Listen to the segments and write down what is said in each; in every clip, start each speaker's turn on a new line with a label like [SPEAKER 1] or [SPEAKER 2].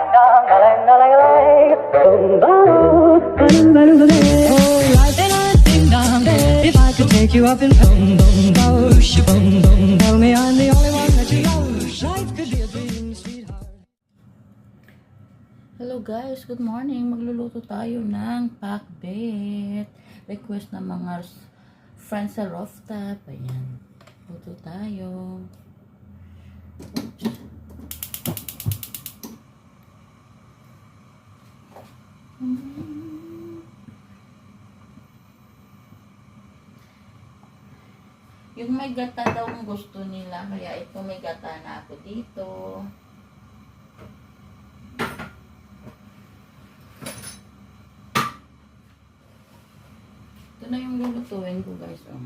[SPEAKER 1] If I could take you up in boom boom boom, boom boom, tell me I'm the only one that you know. Life could be a dream, sweetheart.
[SPEAKER 2] Hello guys, good morning. Magluluto tayo ng pakbet. Request ng mga friends sa rooftop. Ayan. Luto tayo. Oops. Yung may gata daw ang gusto nila. Kaya ito may gata na ako dito. Ito na yung lulutuin ko guys. Oh.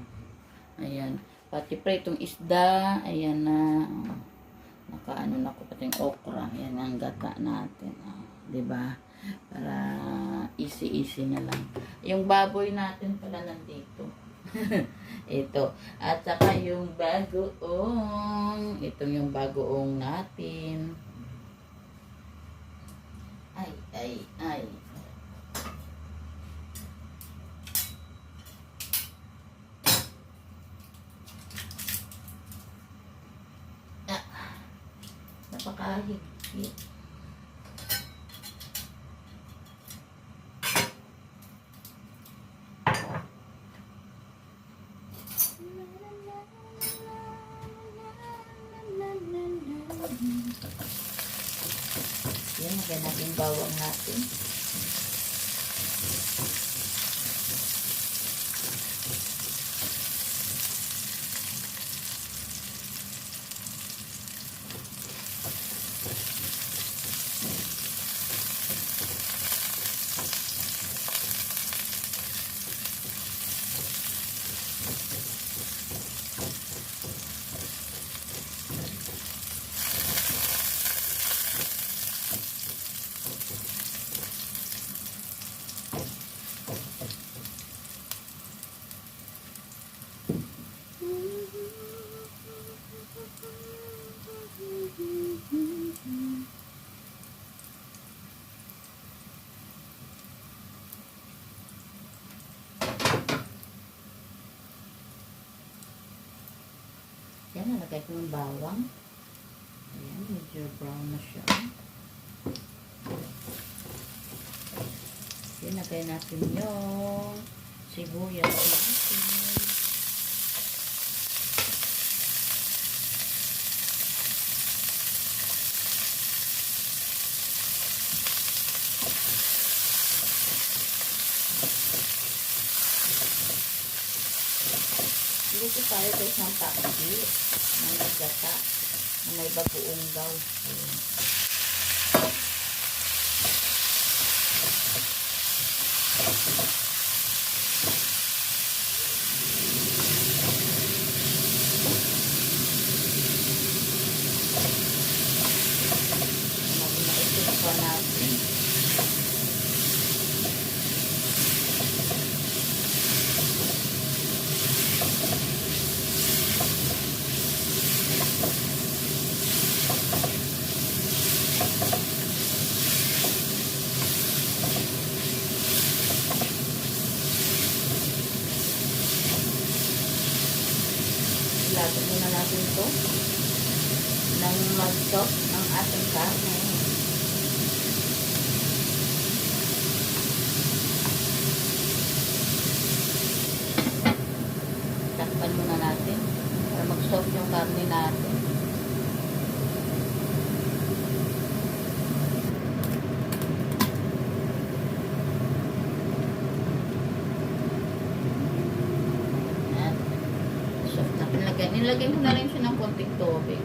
[SPEAKER 2] Ayan. Pati pritong isda. Ayan na. Oh. Nakaano na ko pati yung okra. Ayan ang gata natin. Oh. Diba? Para easy-easy na lang. Yung baboy natin pala nandito. Ito. At saka yung bagoong. Ito yung bagoong natin. Ay, ay, ay. Napakahigpit. Yan, magyan natin bawang natin. Yan, nalagay ko yung bawang. Ayan, medyo brown na siya. Yan, nalagay natin yung sibuyas. Luto tayo guys ng pakbet ng gata na may bagoong daw. Ito pa natin. Ilagay muna natin ito nang mag-soak ang ating karne. Takpan muna natin para mag-soak yung karne natin. Nilagay mo na rin siya ng konting tubig.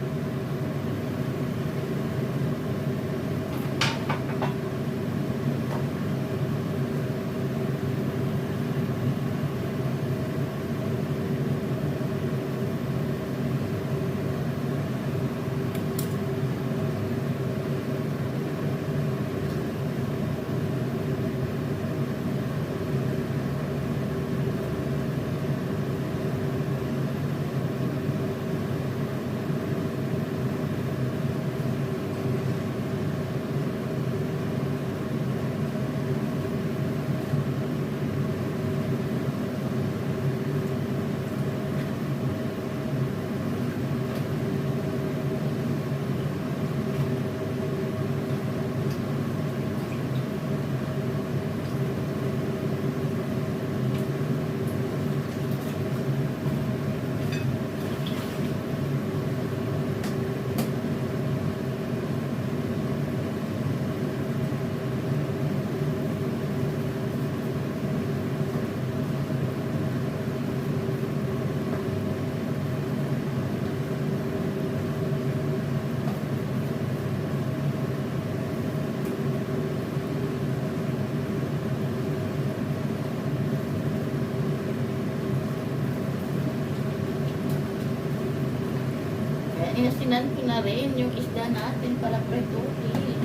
[SPEAKER 2] tinanggalan ko na rin yung isda natin para prituhin.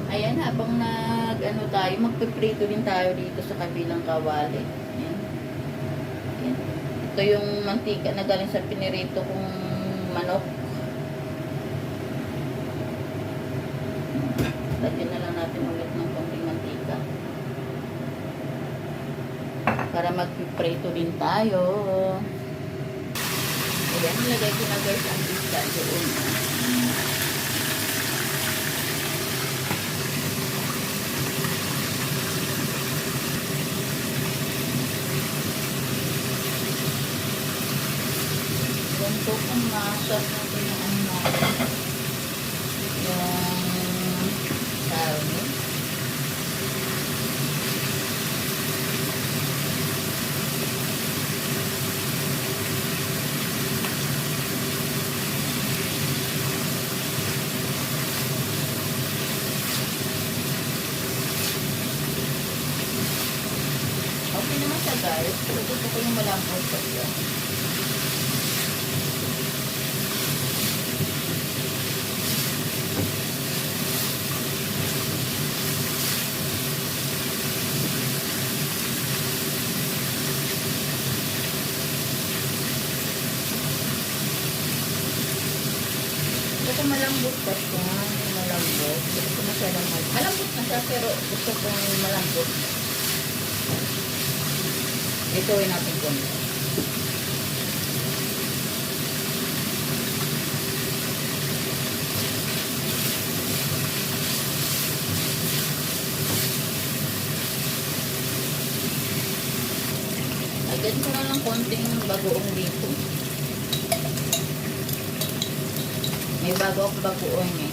[SPEAKER 2] Ayan, habang ano tayo, magpiprito din tayo dito sa kabilang kawali. Ayan. Ayan. Ito yung mantika na galing sa pinirito kong manok. Lagyan na lang natin ulit ng konting mantika. Para magpiprito din tayo. Ayan, nilagay ko na guys ang isda doon. Ganito kung masas natin yung ano natin. Yung sarmi. Okay naman siya guys. Pero gusto ko yung malambot ko siya. Gusto ko malambot pa siya. Malambot. Gusto ko masyadong malambot na siya pero gusto ko malambot. Ituin natin konti. Lagyan ko na lang konting bagoong dito. May bago ako bagoong eh.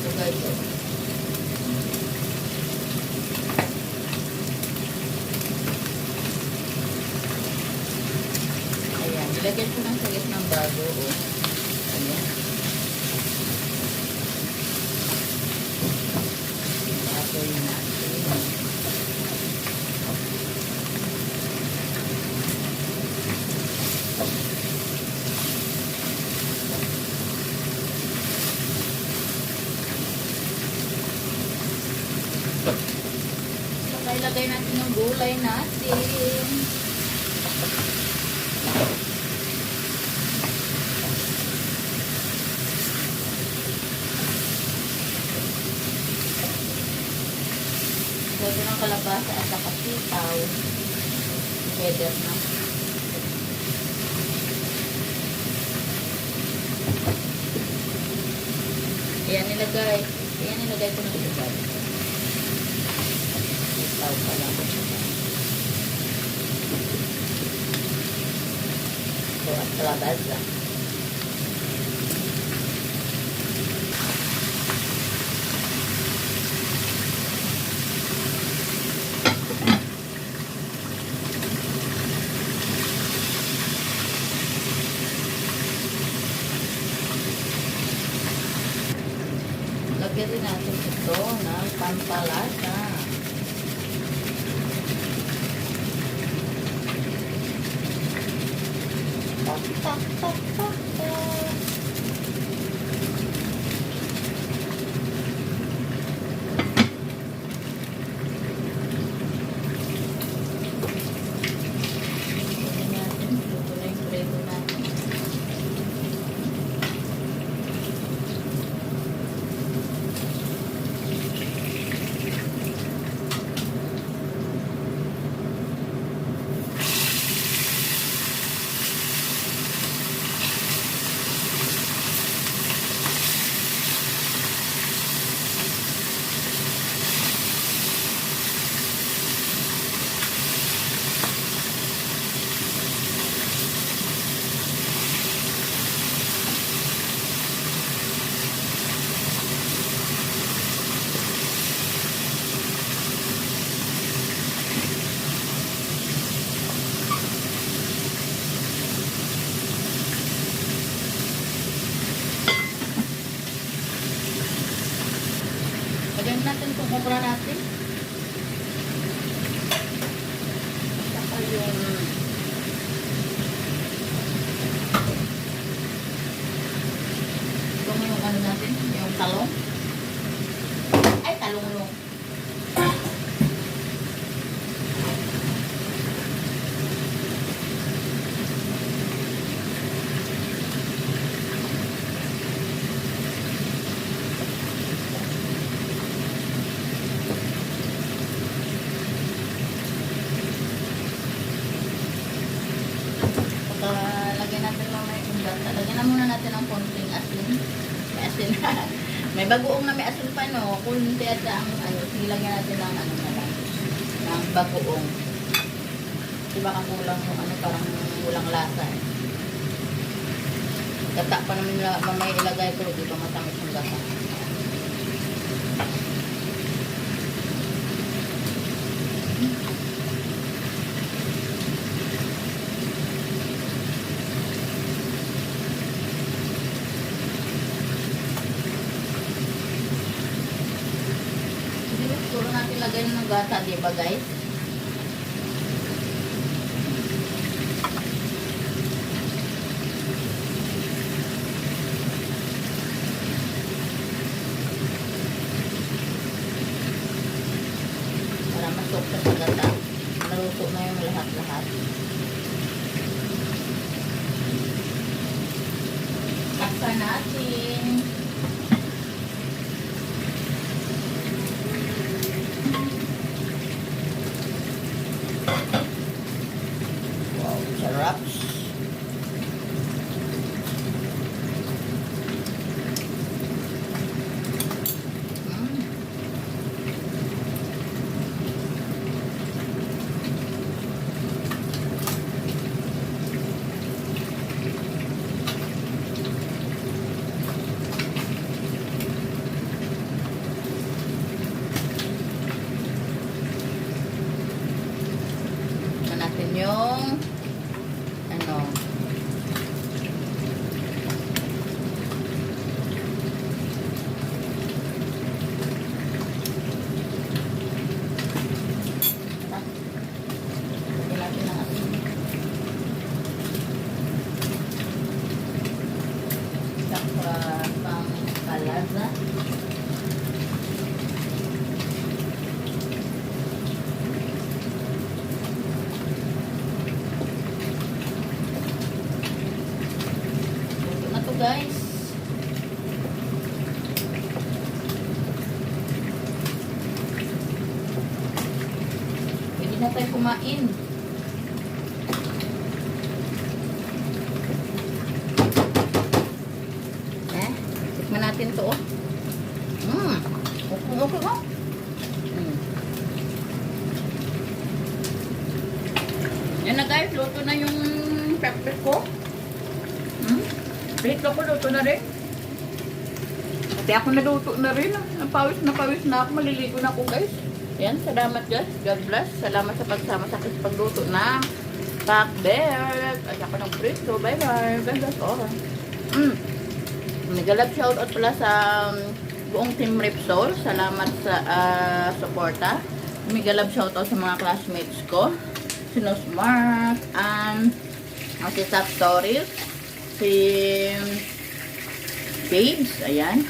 [SPEAKER 2] So guys, ayan, ilagyan ko ng sagit ng bago. Ayan. Apoy natin. Ilagay natin yung gulay natin. Lagyan ng kalabasa at saka sitaw. Pwede na. Ayan nilagay. Ayan nilagay ko ng sitaw. Sitaw pala ko siya. So, at kalabasa. Lagyan din natin ito ng pampalasa. Tak, tak, tak, tak, tak. Lagyan natin. Luto na yung prego natin. okra natin. Saka yung itong yung ano natin, yung talong. Ay, talong-long. Lagyan natin mamaya yung gata. Lagyan na muna natin ang konting asin. May asin na. May bagoong na may asin pa, no? Kunti at ang ano, silagyan natin ng ano na lang. Ng bagoong. Diba ka kulang yung ano, parang kulang lasa eh. Gata pa naman mamaya ilagay ko. Dito matamis yung gata. Siguro natin lagay ng gata, diba guys? Para masok sa gata. Naluto na yung lahat-lahat. Takpan natin. Wow, sarap. Natin yung ano natin ang asin. Saka pang kalasa. Guys, pwede na tayo kumain. Tikman natin to. Okay ba? Yan na guys, luto na yung pepper ko. Dito ko, luto na rin. Kasi ako naluto na rin. Napawis na ako. Maliligo na ako guys. Yan, salamat guys. God bless. Salamat sa pagsama sa akin sa pagluto na pakbet. At ako ng presto. Bye bye. God bless all. Nagalab shoutout pala sa buong team Ripsol. Salamat sa suporta. Nagalab shoutout sa mga classmates ko. Si Nosmark and si Top Stories. Si Babes, ayan.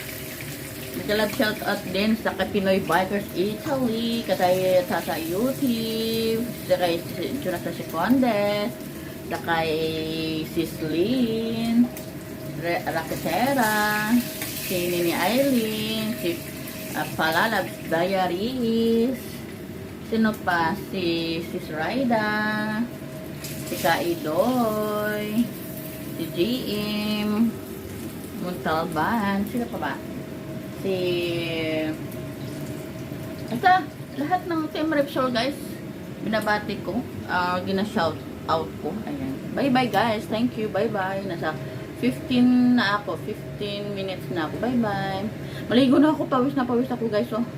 [SPEAKER 2] Nag-love shoutout din sa Pinoy Bikers Italy, katay sa YouTube, sa kay Jonathan Secondes, sa kay Sislin, Raketera, si Nini Eileen, si Palalabs Diaries, sino pa? Si Sis Raida, si Kaidoy, si GM, Montalban, sino pa ba? Si... Ito, lahat ng Team Repsol guys, binabati ko, gina-shout out ko, ayan. Bye bye guys, thank you, bye bye. Nasa 15 na ako, 15 minutes na ako, bye bye. Maligo na ako, pawis na pawis ako guys, oh.